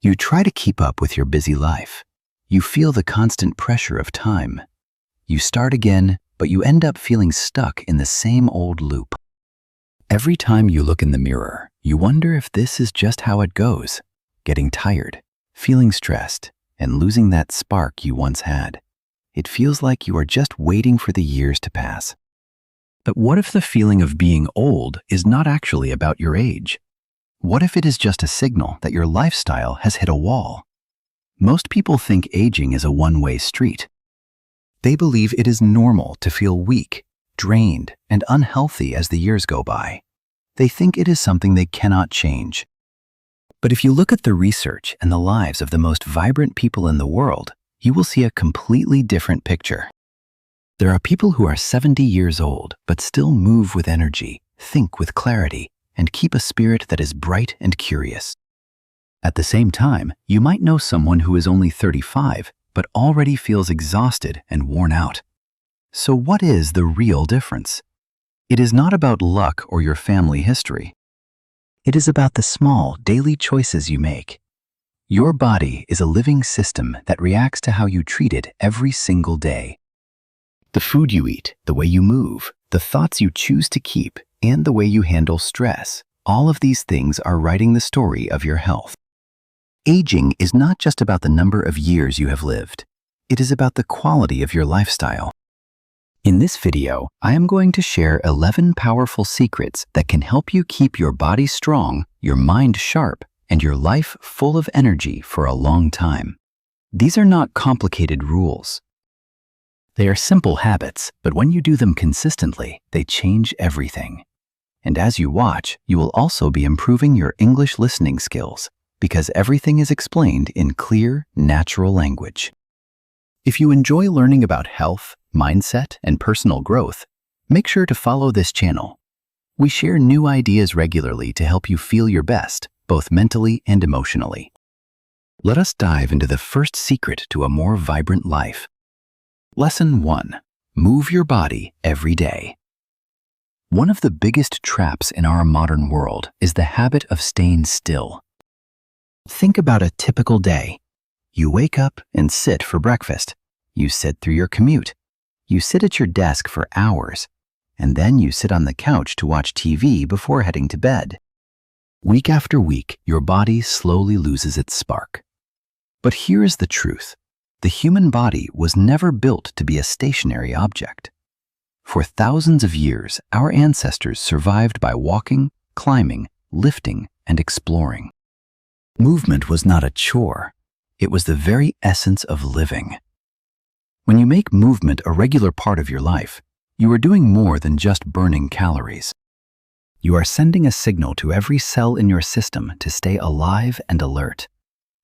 You try to keep up with your busy life. You feel the constant pressure of time. You start again, but you end up feeling stuck in the same old loop. Every time you look in the mirror, you wonder if this is just how it goes, getting tired, feeling stressed, and losing that spark you once had. It feels like you are just waiting for the years to pass. But what if the feeling of being old is not actually about your age? What if it is just a signal that your lifestyle has hit a wall? Most people think aging is a one-way street. They believe it is normal to feel weak, drained, and unhealthy as the years go by. They think it is something they cannot change. But if you look at the research and the lives of the most vibrant people in the world, you will see a completely different picture. There are people who are 70 years old but still move with energy, think with clarity, and keep a spirit that is bright and curious. At the same time, you might know someone who is only 35 but already feels exhausted and worn out. So what is the real difference? It is not about luck or your family history. It is about the small, daily choices you make. Your body is a living system that reacts to how you treat it every single day. The food you eat, the way you move, the thoughts you choose to keep, and the way you handle stress, all of these things are writing the story of your health. Aging is not just about the number of years you have lived. It is about the quality of your lifestyle. In this video, I am going to share 11 powerful secrets that can help you keep your body strong, your mind sharp, and your life full of energy for a long time. These are not complicated rules. They are simple habits, but when you do them consistently, they change everything. And as you watch, you will also be improving your English listening skills, because everything is explained in clear, natural language. If you enjoy learning about health, mindset, and personal growth, make sure to follow this channel. We share new ideas regularly to help you feel your best, both mentally and emotionally. Let us dive into the first secret to a more vibrant life. Lesson 1. Move your body every day. One of the biggest traps in our modern world is the habit of staying still. Think about a typical day. You wake up and sit for breakfast. You sit through your commute. You sit at your desk for hours. And then you sit on the couch to watch TV before heading to bed. Week after week, your body slowly loses its spark. But here is the truth. The human body was never built to be a stationary object. For thousands of years, our ancestors survived by walking, climbing, lifting, and exploring. Movement was not a chore. It was the very essence of living. When you make movement a regular part of your life, you are doing more than just burning calories. You are sending a signal to every cell in your system to stay alive and alert.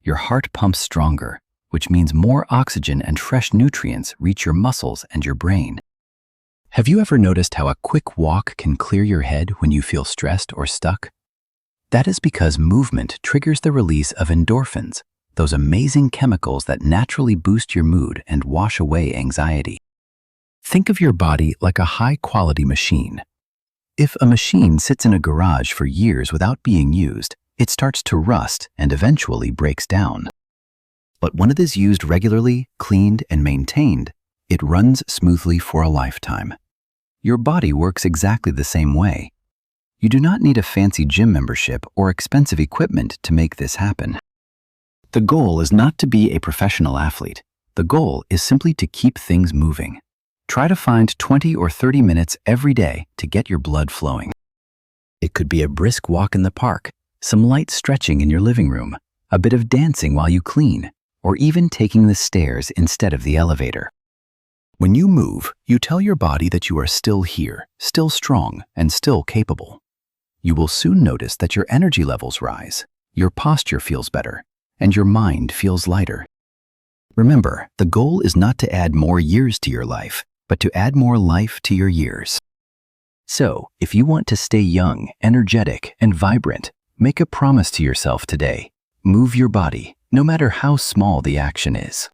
Your heart pumps stronger, which means more oxygen and fresh nutrients reach your muscles and your brain. Have you ever noticed how a quick walk can clear your head when you feel stressed or stuck? That is because movement triggers the release of endorphins, those amazing chemicals that naturally boost your mood and wash away anxiety. Think of your body like a high-quality machine. If a machine sits in a garage for years without being used, it starts to rust and eventually breaks down. But when it is used regularly, cleaned, and maintained, it runs smoothly for a lifetime. Your body works exactly the same way. You do not need a fancy gym membership or expensive equipment to make this happen. The goal is not to be a professional athlete. The goal is simply to keep things moving. Try to find 20 or 30 minutes every day to get your blood flowing. It could be a brisk walk in the park, some light stretching in your living room, a bit of dancing while you clean, or even taking the stairs instead of the elevator. When you move, you tell your body that you are still here, still strong, and still capable. You will soon notice that your energy levels rise, your posture feels better, and your mind feels lighter. Remember, the goal is not to add more years to your life, but to add more life to your years. So, if you want to stay young, energetic, and vibrant, make a promise to yourself today. Move your body, no matter how small the action is.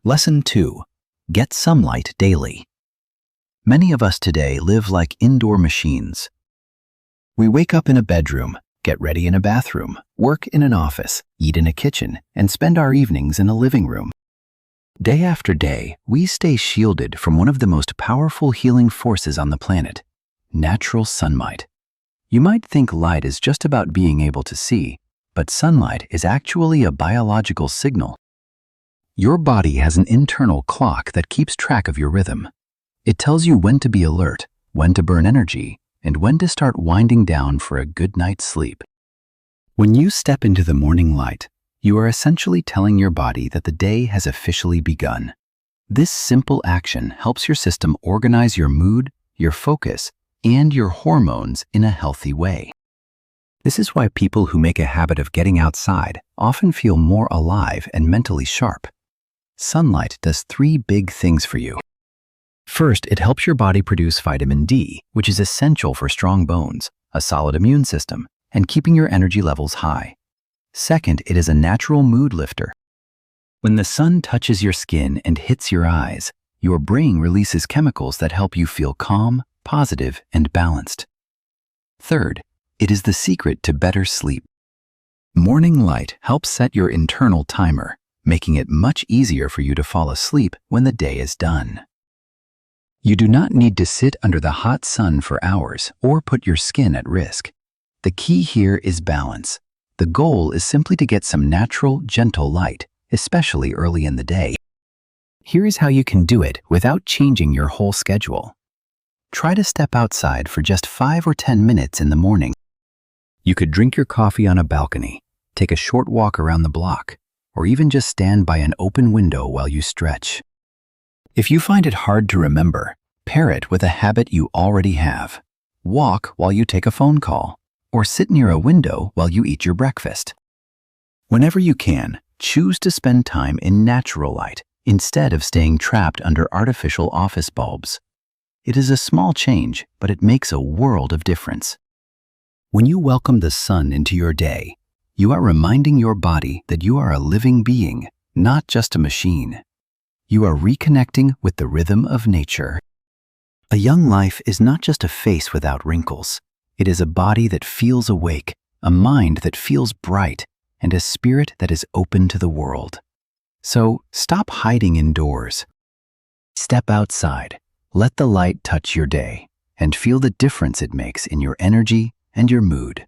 Lesson 2. Get sunlight daily. Many of us today live like indoor machines. We wake up in a bedroom, get ready in a bathroom, work in an office, eat in a kitchen, and spend our evenings in a living room. Day after day, we stay shielded from one of the most powerful healing forces on the planet, natural sunlight. You might think light is just about being able to see, but sunlight is actually a biological signal. Your body has an internal clock that keeps track of your rhythm. It tells you when to be alert, when to burn energy, and when to start winding down for a good night's sleep. When you step into the morning light, you are essentially telling your body that the day has officially begun. This simple action helps your system organize your mood, your focus, and your hormones in a healthy way. This is why people who make a habit of getting outside often feel more alive and mentally sharp. Sunlight does 3 big things for you. First, it helps your body produce vitamin D, which is essential for strong bones, a solid immune system, and keeping your energy levels high. Second, it is a natural mood lifter. When the sun touches your skin and hits your eyes, your brain releases chemicals that help you feel calm, positive, and balanced. Third, it is the secret to better sleep. Morning light helps set your internal timer, making it much easier for you to fall asleep when the day is done. You do not need to sit under the hot sun for hours or put your skin at risk. The key here is balance. The goal is simply to get some natural, gentle light, especially early in the day. Here is how you can do it without changing your whole schedule. Try to step outside for just 5 or 10 minutes in the morning. You could drink your coffee on a balcony, take a short walk around the block, or even just stand by an open window while you stretch. If you find it hard to remember, pair it with a habit you already have. Walk while you take a phone call, or sit near a window while you eat your breakfast. Whenever you can, choose to spend time in natural light instead of staying trapped under artificial office bulbs. It is a small change, but it makes a world of difference. When you welcome the sun into your day, you are reminding your body that you are a living being, not just a machine. You are reconnecting with the rhythm of nature. A young life is not just a face without wrinkles. It is a body that feels awake, a mind that feels bright, and a spirit that is open to the world. So stop hiding indoors. Step outside. Let the light touch your day and feel the difference it makes in your energy and your mood.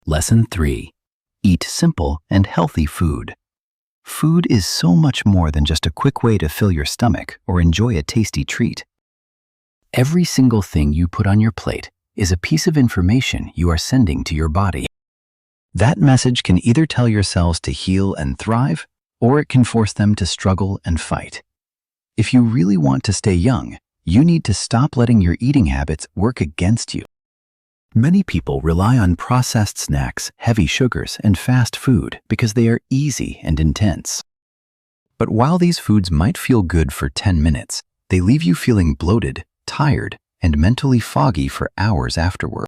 Lesson 3. Eat simple and healthy food. Food is so much more than just a quick way to fill your stomach or enjoy a tasty treat. Every single thing you put on your plate is a piece of information you are sending to your body. That message can either tell your cells to heal and thrive, or it can force them to struggle and fight. If you really want to stay young, you need to stop letting your eating habits work against you. Many people rely on processed snacks, heavy sugars, and fast food because they are easy and intense. But while these foods might feel good for 10 minutes, they leave you feeling bloated, tired, and mentally foggy for hours afterward.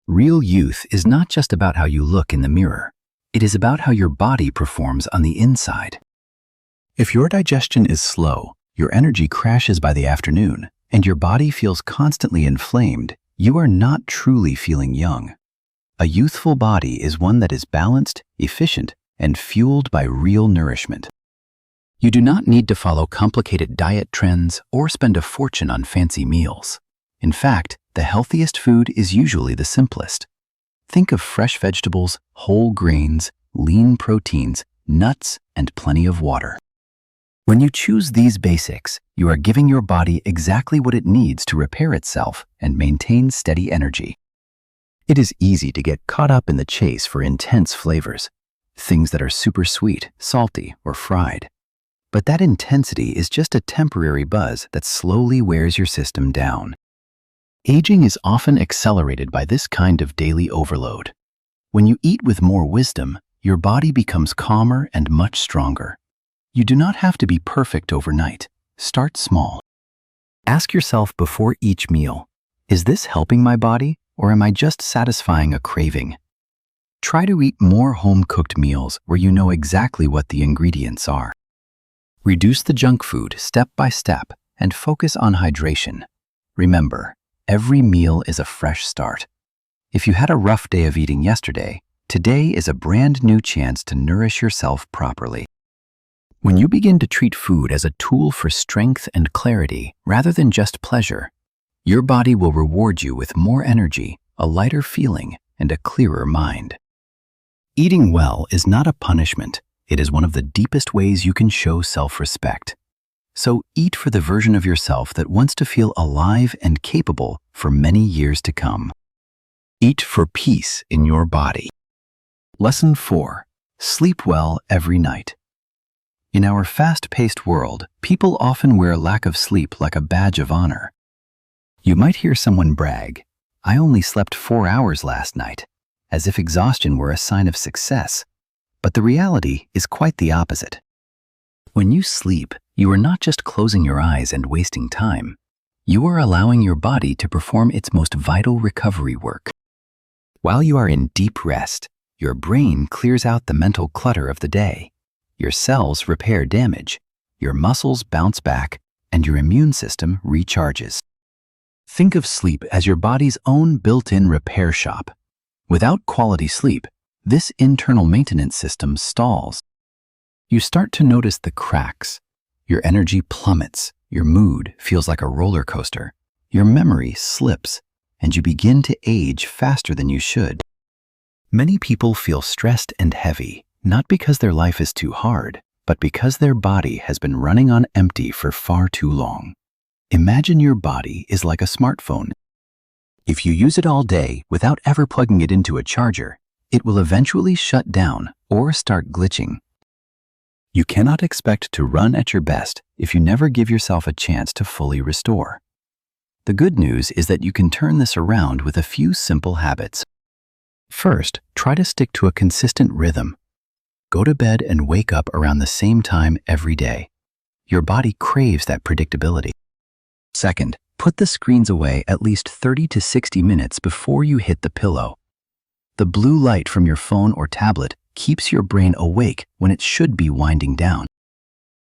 Real youth is not just about how you look in the mirror. It is about how your body performs on the inside. If your digestion is slow, your energy crashes by the afternoon, and your body feels constantly inflamed, you are not truly feeling young. A youthful body is one that is balanced, efficient, and fueled by real nourishment. You do not need to follow complicated diet trends or spend a fortune on fancy meals. In fact, the healthiest food is usually the simplest. Think of fresh vegetables, whole grains, lean proteins, nuts, and plenty of water. When you choose these basics, you are giving your body exactly what it needs to repair itself and maintain steady energy. It is easy to get caught up in the chase for intense flavors, things that are super sweet, salty, or fried. But that intensity is just a temporary buzz that slowly wears your system down. Aging is often accelerated by this kind of daily overload. When you eat with more wisdom, your body becomes calmer and much stronger. You do not have to be perfect overnight. Start small. Ask yourself before each meal, is this helping my body, or am I just satisfying a craving? Try to eat more home-cooked meals where you know exactly what the ingredients are. Reduce the junk food step by step and focus on hydration. Remember, every meal is a fresh start. If you had a rough day of eating yesterday, today is a brand new chance to nourish yourself properly. When you begin to treat food as a tool for strength and clarity rather than just pleasure, your body will reward you with more energy, a lighter feeling, and a clearer mind. Eating well is not a punishment. It is one of the deepest ways you can show self-respect. So eat for the version of yourself that wants to feel alive and capable for many years to come. Eat for peace in your body. Lesson 4. Sleep well every night. In our fast-paced world, people often wear lack of sleep like a badge of honor. You might hear someone brag, "I only slept 4 hours last night," as if exhaustion were a sign of success. But the reality is quite the opposite. When you sleep, you are not just closing your eyes and wasting time. You are allowing your body to perform its most vital recovery work. While you are in deep rest, your brain clears out the mental clutter of the day. Your cells repair damage, your muscles bounce back, and your immune system recharges. Think of sleep as your body's own built-in repair shop. Without quality sleep, this internal maintenance system stalls. You start to notice the cracks. Your energy plummets, your mood feels like a roller coaster, your memory slips, and you begin to age faster than you should. Many people feel stressed and heavy, not because their life is too hard, but because their body has been running on empty for far too long. Imagine your body is like a smartphone. If you use it all day without ever plugging it into a charger, it will eventually shut down or start glitching. You cannot expect to run at your best if you never give yourself a chance to fully restore. The good news is that you can turn this around with a few simple habits. First, try to stick to a consistent rhythm. Go to bed and wake up around the same time every day. Your body craves that predictability. Second, put the screens away at least 30 to 60 minutes before you hit the pillow. The blue light from your phone or tablet keeps your brain awake when it should be winding down.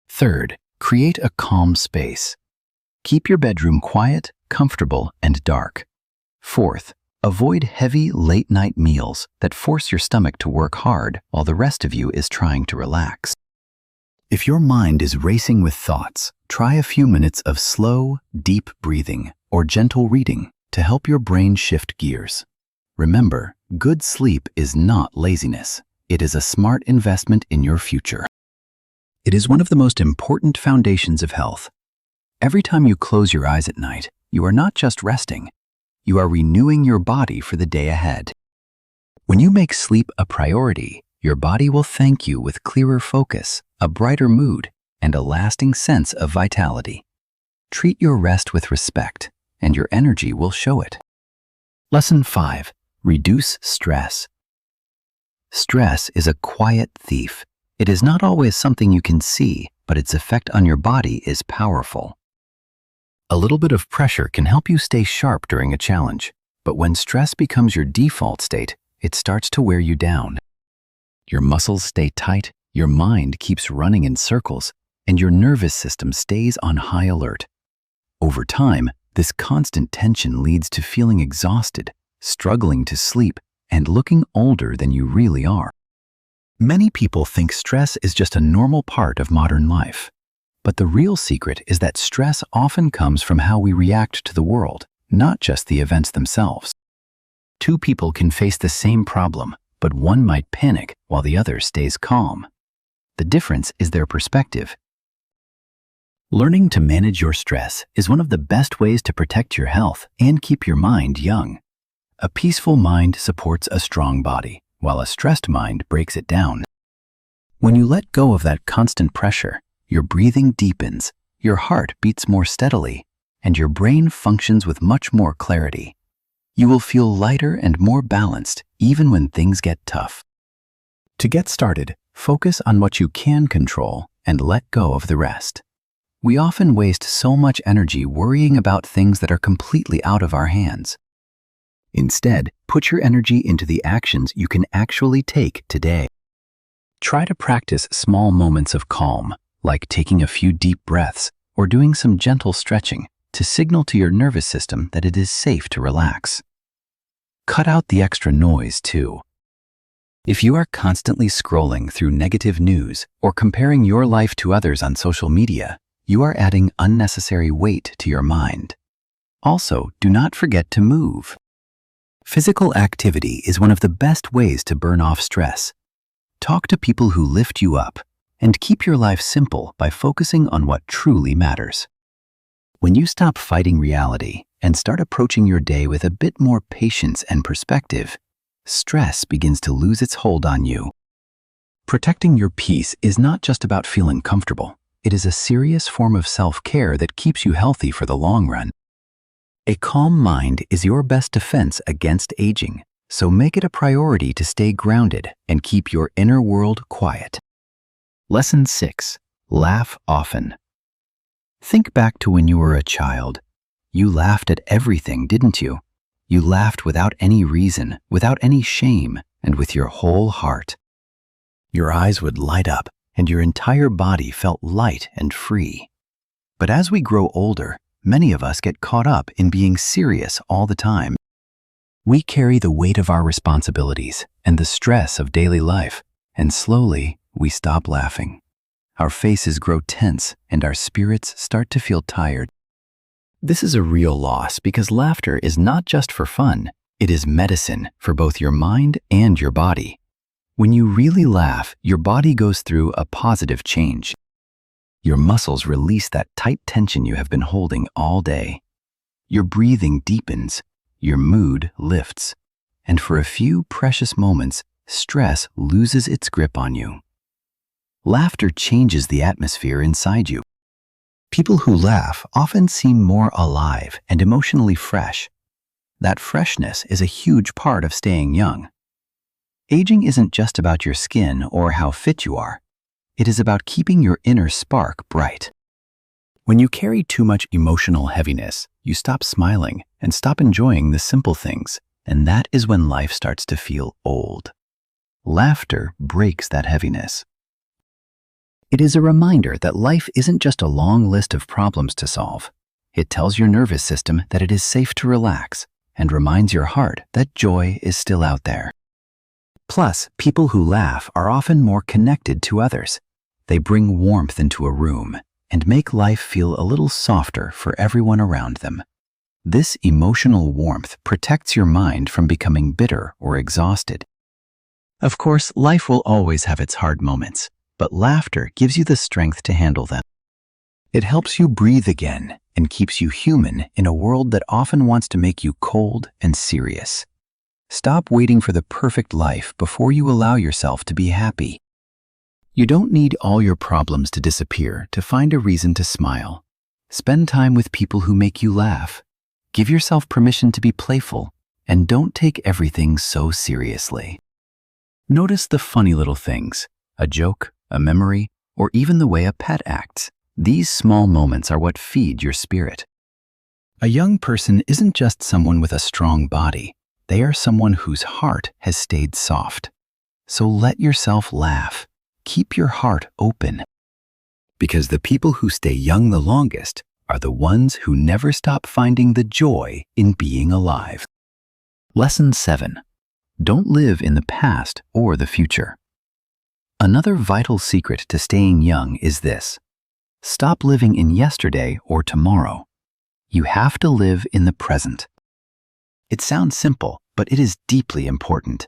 Third, create a calm space. Keep your bedroom quiet, comfortable, and dark. Fourth, avoid heavy late-night meals that force your stomach to work hard while the rest of you is trying to relax. If your mind is racing with thoughts, try a few minutes of slow, deep breathing or gentle reading to help your brain shift gears. Remember, good sleep is not laziness. It is a smart investment in your future. It is one of the most important foundations of health. Every time you close your eyes at night, you are not just resting, you are renewing your body for the day ahead. When you make sleep a priority, your body will thank you with clearer focus, a brighter mood, and a lasting sense of vitality. Treat your rest with respect, and your energy will show it. Lesson 5. Reduce stress. Stress is a quiet thief. It is not always something you can see, but its effect on your body is powerful. A little bit of pressure can help you stay sharp during a challenge, but when stress becomes your default state, it starts to wear you down. Your muscles stay tight, your mind keeps running in circles, and your nervous system stays on high alert. Over time, this constant tension leads to feeling exhausted, struggling to sleep, and looking older than you really are. Many people think stress is just a normal part of modern life. But the real secret is that stress often comes from how we react to the world, not just the events themselves. Two people can face the same problem, but one might panic while the other stays calm. The difference is their perspective. Learning to manage your stress is one of the best ways to protect your health and keep your mind young. A peaceful mind supports a strong body, while a stressed mind breaks it down. When you let go of that constant pressure, your breathing deepens, your heart beats more steadily, and your brain functions with much more clarity. You will feel lighter and more balanced even when things get tough. To get started, focus on what you can control and let go of the rest. We often waste so much energy worrying about things that are completely out of our hands. Instead, put your energy into the actions you can actually take today. Try to practice small moments of calm, like taking a few deep breaths or doing some gentle stretching to signal to your nervous system that it is safe to relax. Cut out the extra noise, too. If you are constantly scrolling through negative news or comparing your life to others on social media, you are adding unnecessary weight to your mind. Also, do not forget to move. Physical activity is one of the best ways to burn off stress. Talk to people who lift you up, and keep your life simple by focusing on what truly matters. When you stop fighting reality and start approaching your day with a bit more patience and perspective, stress begins to lose its hold on you. Protecting your peace is not just about feeling comfortable. It is a serious form of self-care that keeps you healthy for the long run. A calm mind is your best defense against aging, so make it a priority to stay grounded and keep your inner world quiet. Lesson 6. Laugh often. Think back to when you were a child. You laughed at everything, didn't you? You laughed without any reason, without any shame, and with your whole heart. Your eyes would light up, and your entire body felt light and free. But as we grow older, many of us get caught up in being serious all the time. We carry the weight of our responsibilities and the stress of daily life, and slowly we stop laughing. Our faces grow tense, and our spirits start to feel tired. This is a real loss because laughter is not just for fun, it is medicine for both your mind and your body. When you really laugh, your body goes through a positive change. Your muscles release that tight tension you have been holding all day. Your breathing deepens, your mood lifts, and for a few precious moments, stress loses its grip on you. Laughter changes the atmosphere inside you. People who laugh often seem more alive and emotionally fresh. That freshness is a huge part of staying young. Aging isn't just about your skin or how fit you are. It is about keeping your inner spark bright. When you carry too much emotional heaviness, you stop smiling and stop enjoying the simple things, and that is when life starts to feel old. Laughter breaks that heaviness. It is a reminder that life isn't just a long list of problems to solve. It tells your nervous system that it is safe to relax and reminds your heart that joy is still out there. Plus, people who laugh are often more connected to others. They bring warmth into a room and make life feel a little softer for everyone around them. This emotional warmth protects your mind from becoming bitter or exhausted. Of course, life will always have its hard moments, but laughter gives you the strength to handle them. It helps you breathe again and keeps you human in a world that often wants to make you cold and serious. Stop waiting for the perfect life before you allow yourself to be happy. You don't need all your problems to disappear to find a reason to smile. Spend time with people who make you laugh. Give yourself permission to be playful, and don't take everything so seriously. Notice the funny little things, a joke, a memory, or even the way a pet acts. These small moments are what feed your spirit. A young person isn't just someone with a strong body. They are someone whose heart has stayed soft. So let yourself laugh. Keep your heart open. Because the people who stay young the longest are the ones who never stop finding the joy in being alive. Lesson 7. Don't live in the past or the future. Another vital secret to staying young is this. Stop living in yesterday or tomorrow. You have to live in the present. It sounds simple, but it is deeply important.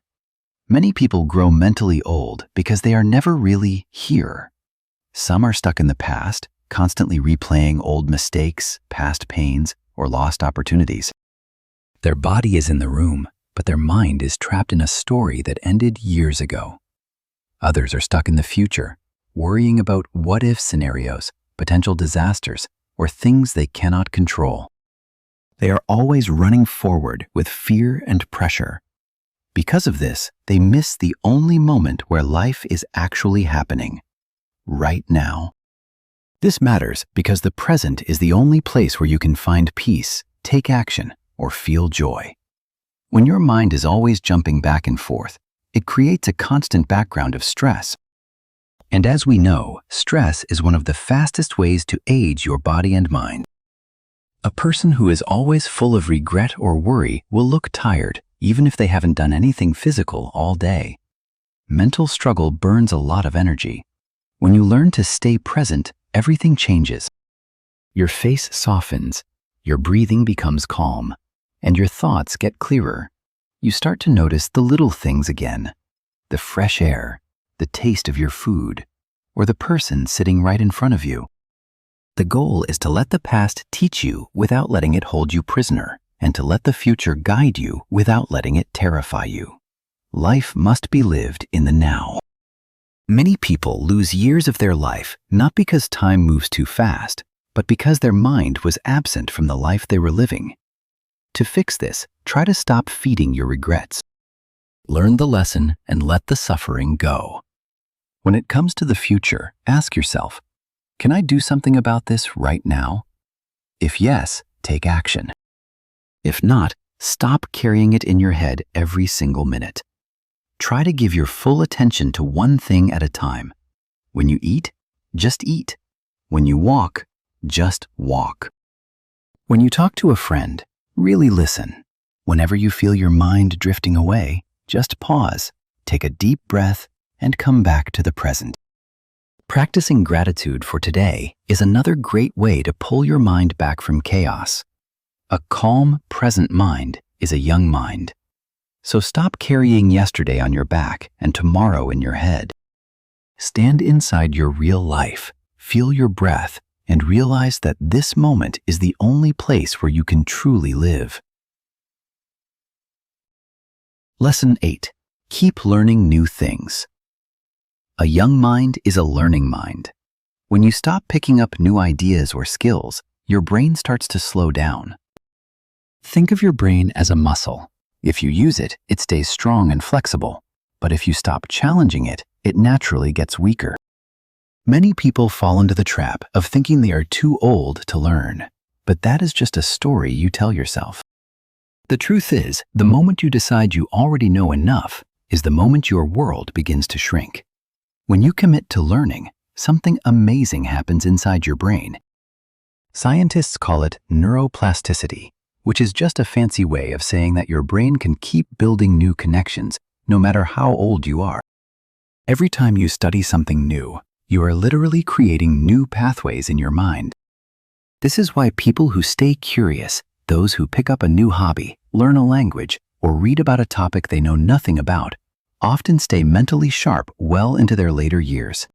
Many people grow mentally old because they are never really here. Some are stuck in the past, constantly replaying old mistakes, past pains, or lost opportunities. Their body is in the room, but their mind is trapped in a story that ended years ago. Others are stuck in the future, worrying about what-if scenarios, potential disasters, or things they cannot control. They are always running forward with fear and pressure. Because of this, they miss the only moment where life is actually happening, right now. This matters because the present is the only place where you can find peace, take action, or feel joy. When your mind is always jumping back and forth, it creates a constant background of stress. And as we know, stress is one of the fastest ways to age your body and mind. A person who is always full of regret or worry will look tired, even if they haven't done anything physical all day. Mental struggle burns a lot of energy. When you learn to stay present, everything changes. Your face softens, your breathing becomes calm, and your thoughts get clearer. You start to notice the little things again, the fresh air, the taste of your food, or the person sitting right in front of you. The goal is to let the past teach you without letting it hold you prisoner, and to let the future guide you without letting it terrify you. Life must be lived in the now. Many people lose years of their life not because time moves too fast, but because their mind was absent from the life they were living. To fix this, try to stop feeding your regrets. Learn the lesson and let the suffering go. When it comes to the future, ask yourself, can I do something about this right now? If yes, take action. If not, stop carrying it in your head every single minute. Try to give your full attention to one thing at a time. When you eat, just eat. When you walk, just walk. When you talk to a friend, really listen. Whenever you feel your mind drifting away, just pause, take a deep breath, and come back to the present. Practicing gratitude for today is another great way to pull your mind back from chaos. A calm, present mind is a young mind. So stop carrying yesterday on your back and tomorrow in your head. Stand inside your real life, feel your breath, and realize that this moment is the only place where you can truly live. Lesson 8. Keep learning new things. A young mind is a learning mind. When you stop picking up new ideas or skills, your brain starts to slow down. Think of your brain as a muscle. If you use it, it stays strong and flexible. But if you stop challenging it, it naturally gets weaker. Many people fall into the trap of thinking they are too old to learn, but that is just a story you tell yourself. The truth is, the moment you decide you already know enough is the moment your world begins to shrink. When you commit to learning, something amazing happens inside your brain. Scientists call it neuroplasticity, which is just a fancy way of saying that your brain can keep building new connections no matter how old you are. Every time you study something new, you are literally creating new pathways in your mind. This is why people who stay curious, those who pick up a new hobby, learn a language, or read about a topic they know nothing about, often stay mentally sharp well into their later years.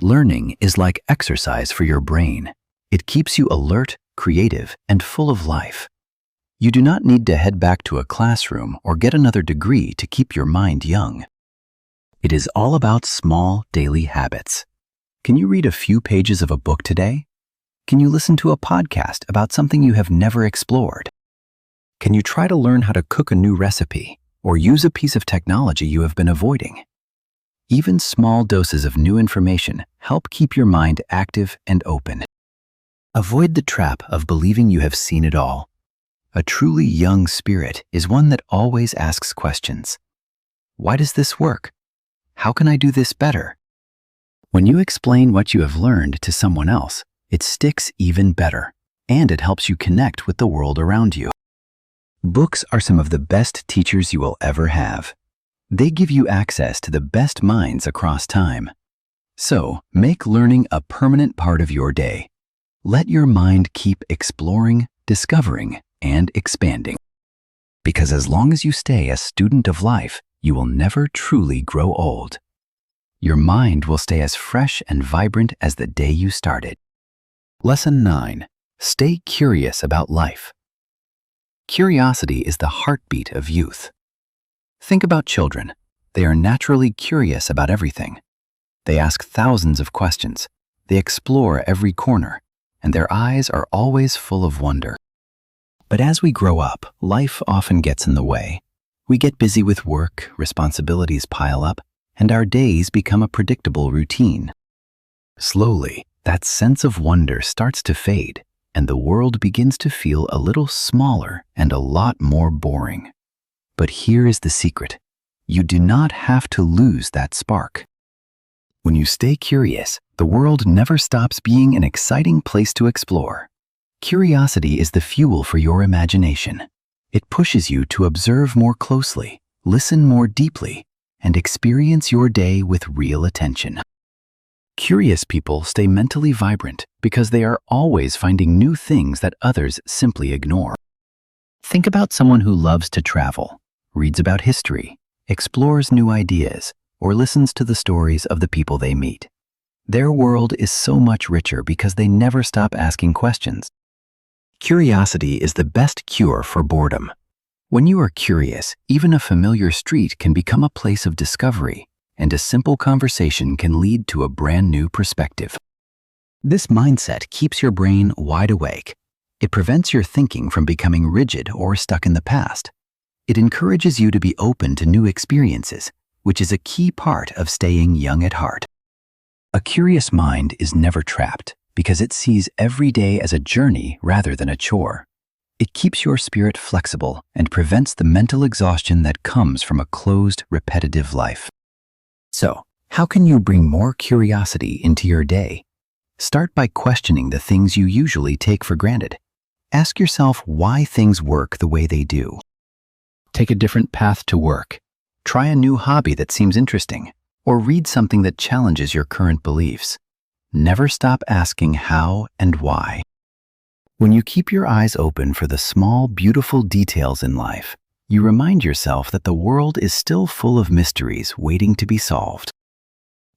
Learning is like exercise for your brain. It keeps you alert, creative, and full of life. You do not need to head back to a classroom or get another degree to keep your mind young. It is all about small daily habits. Can you read a few pages of a book today? Can you listen to a podcast about something you have never explored? Can you try to learn how to cook a new recipe or use a piece of technology you have been avoiding? Even small doses of new information help keep your mind active and open. Avoid the trap of believing you have seen it all. A truly young spirit is one that always asks questions. Why does this work? How can I do this better? When you explain what you have learned to someone else, it sticks even better, and it helps you connect with the world around you. Books are some of the best teachers you will ever have. They give you access to the best minds across time. So, make learning a permanent part of your day. Let your mind keep exploring, discovering, and expanding. Because as long as you stay a student of life, you will never truly grow old. Your mind will stay as fresh and vibrant as the day you started. Lesson 9. Stay curious about life. Curiosity is the heartbeat of youth. Think about children. They are naturally curious about everything. They ask thousands of questions. They explore every corner, and their eyes are always full of wonder. But as we grow up, life often gets in the way. We get busy with work, responsibilities pile up, and our days become a predictable routine. Slowly, that sense of wonder starts to fade, and the world begins to feel a little smaller and a lot more boring. But here is the secret. You do not have to lose that spark. When you stay curious, the world never stops being an exciting place to explore. Curiosity is the fuel for your imagination. It pushes you to observe more closely, listen more deeply, and experience your day with real attention. Curious people stay mentally vibrant because they are always finding new things that others simply ignore. Think about someone who loves to travel, reads about history, explores new ideas, or listens to the stories of the people they meet. Their world is so much richer because they never stop asking questions. Curiosity is the best cure for boredom. When you are curious, even a familiar street can become a place of discovery, and a simple conversation can lead to a brand new perspective. This mindset keeps your brain wide awake. It prevents your thinking from becoming rigid or stuck in the past. It encourages you to be open to new experiences, which is a key part of staying young at heart. A curious mind is never trapped because it sees every day as a journey rather than a chore. It keeps your spirit flexible and prevents the mental exhaustion that comes from a closed, repetitive life. So, how can you bring more curiosity into your day? Start by questioning the things you usually take for granted. Ask yourself why things work the way they do. Take a different path to work. Try a new hobby that seems interesting, or read something that challenges your current beliefs. Never stop asking how and why. When you keep your eyes open for the small, beautiful details in life, you remind yourself that the world is still full of mysteries waiting to be solved.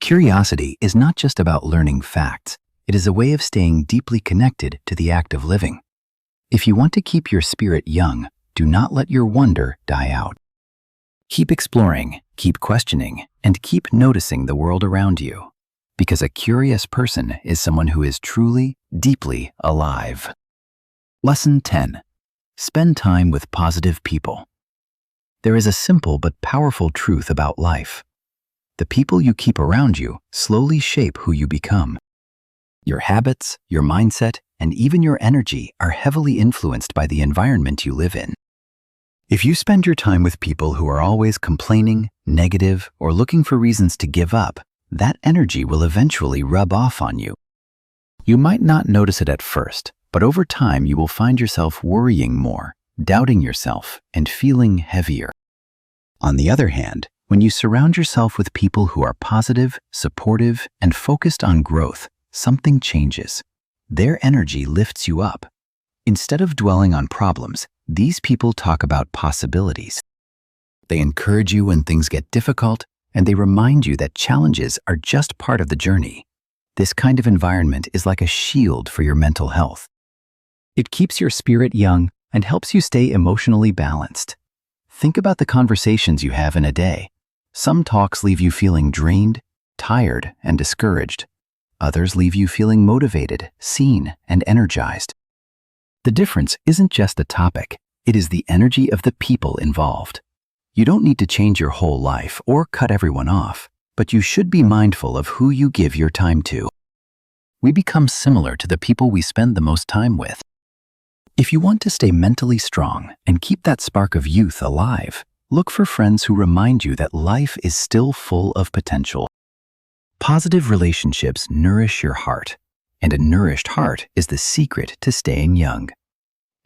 Curiosity is not just about learning facts. It is a way of staying deeply connected to the act of living. If you want to keep your spirit young, do not let your wonder die out. Keep exploring, keep questioning, and keep noticing the world around you. Because a curious person is someone who is truly, deeply alive. Lesson 10. Spend time with positive people. There is a simple but powerful truth about life. The people you keep around you slowly shape who you become. Your habits, your mindset, and even your energy are heavily influenced by the environment you live in. If you spend your time with people who are always complaining, negative, or looking for reasons to give up, that energy will eventually rub off on you. You might not notice it at first, but over time you will find yourself worrying more, doubting yourself, and feeling heavier. On the other hand, when you surround yourself with people who are positive, supportive, and focused on growth, something changes. Their energy lifts you up. Instead of dwelling on problems, these people talk about possibilities. They encourage you when things get difficult, and they remind you that challenges are just part of the journey. This kind of environment is like a shield for your mental health. It keeps your spirit young and helps you stay emotionally balanced. Think about the conversations you have in a day. Some talks leave you feeling drained, tired, and discouraged. Others leave you feeling motivated, seen, and energized. The difference isn't just the topic, it is the energy of the people involved. You don't need to change your whole life or cut everyone off, but you should be mindful of who you give your time to. We become similar to the people we spend the most time with. If you want to stay mentally strong and keep that spark of youth alive, look for friends who remind you that life is still full of potential. Positive relationships nourish your heart, and a nourished heart is the secret to staying young.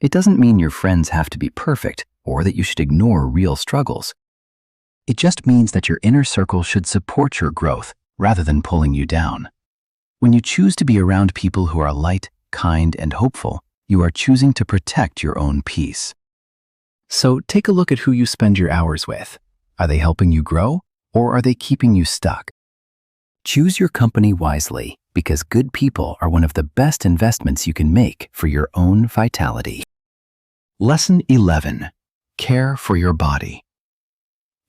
It doesn't mean your friends have to be perfect or that you should ignore real struggles. It just means that your inner circle should support your growth rather than pulling you down. When you choose to be around people who are light, kind, and hopeful, you are choosing to protect your own peace. So take a look at who you spend your hours with. Are they helping you grow, or are they keeping you stuck? Choose your company wisely, because good people are one of the best investments you can make for your own vitality. Lesson 11. Care for your body.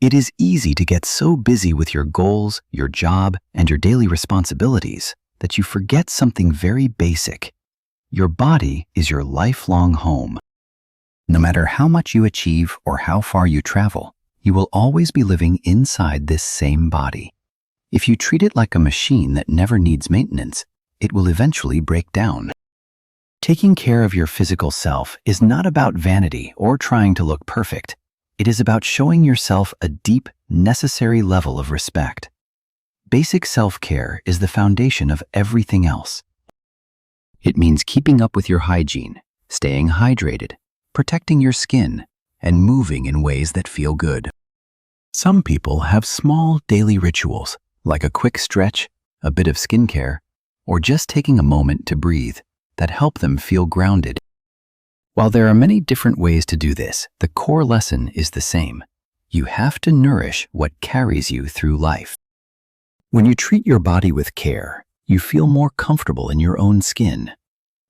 It is easy to get so busy with your goals, your job, and your daily responsibilities that you forget something very basic. Your body is your lifelong home. No matter how much you achieve or how far you travel, you will always be living inside this same body. If you treat it like a machine that never needs maintenance, it will eventually break down. Taking care of your physical self is not about vanity or trying to look perfect. It is about showing yourself a deep, necessary level of respect. Basic self-care is the foundation of everything else. It means keeping up with your hygiene, staying hydrated, protecting your skin, and moving in ways that feel good. Some people have small daily rituals, like a quick stretch, a bit of skincare, or just taking a moment to breathe, that help them feel grounded. While there are many different ways to do this, the core lesson is the same. You have to nourish what carries you through life. When you treat your body with care, you feel more comfortable in your own skin.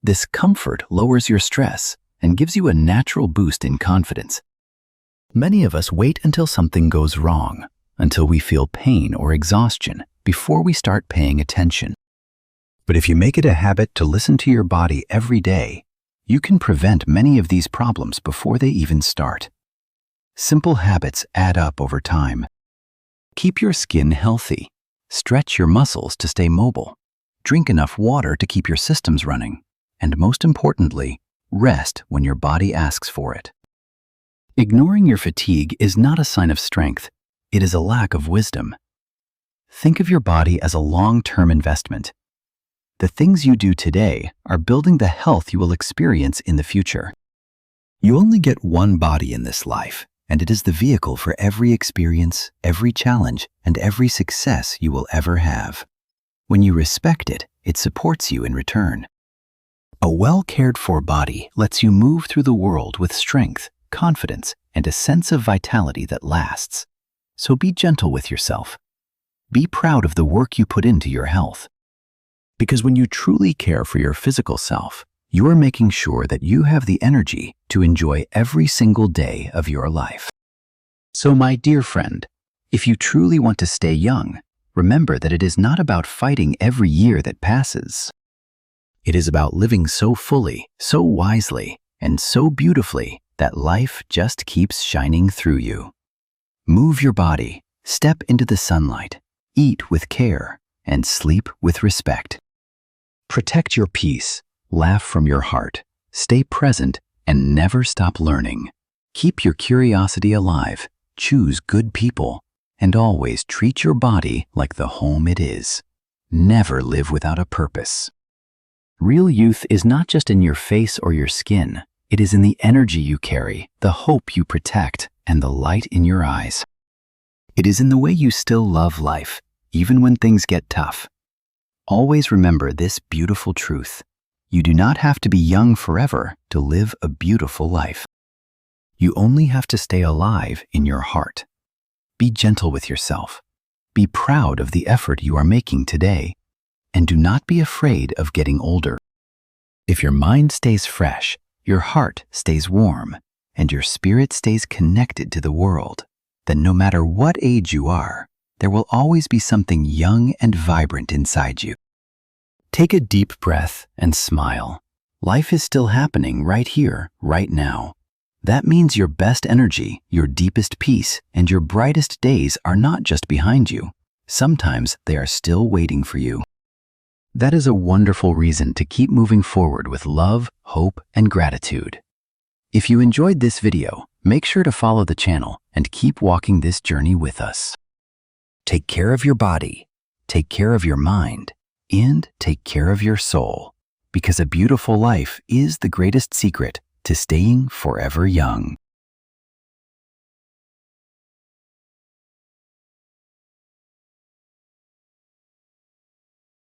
This comfort lowers your stress and gives you a natural boost in confidence. Many of us wait until something goes wrong, until we feel pain or exhaustion, before we start paying attention. But if you make it a habit to listen to your body every day, you can prevent many of these problems before they even start. Simple habits add up over time. Keep your skin healthy. Stretch your muscles to stay mobile. Drink enough water to keep your systems running. And most importantly, rest when your body asks for it. Ignoring your fatigue is not a sign of strength. It is a lack of wisdom. Think of your body as a long-term investment. The things you do today are building the health you will experience in the future. You only get one body in this life, and it is the vehicle for every experience, every challenge, and every success you will ever have. When you respect it, it supports you in return. A well-cared-for body lets you move through the world with strength, confidence, and a sense of vitality that lasts. So be gentle with yourself. Be proud of the work you put into your health. Because when you truly care for your physical self, you are making sure that you have the energy to enjoy every single day of your life. So my dear friend, if you truly want to stay young, remember that it is not about fighting every year that passes. It is about living so fully, so wisely, and so beautifully that life just keeps shining through you. Move your body, step into the sunlight, eat with care, and sleep with respect. Protect your peace, laugh from your heart, stay present, and never stop learning. Keep your curiosity alive, choose good people, and always treat your body like the home it is. Never live without a purpose. Real youth is not just in your face or your skin. It is in the energy you carry, the hope you protect, and the light in your eyes. It is in the way you still love life, even when things get tough. Always remember this beautiful truth. You do not have to be young forever to live a beautiful life. You only have to stay alive in your heart. Be gentle with yourself. Be proud of the effort you are making today. And do not be afraid of getting older. If your mind stays fresh, your heart stays warm, and your spirit stays connected to the world, then no matter what age you are, there will always be something young and vibrant inside you. Take a deep breath and smile. Life is still happening right here, right now. That means your best energy, your deepest peace, and your brightest days are not just behind you. Sometimes they are still waiting for you. That is a wonderful reason to keep moving forward with love, hope, and gratitude. If you enjoyed this video, make sure to follow the channel and keep walking this journey with us. Take care of your body, take care of your mind, and take care of your soul, because a beautiful life is the greatest secret to staying forever young.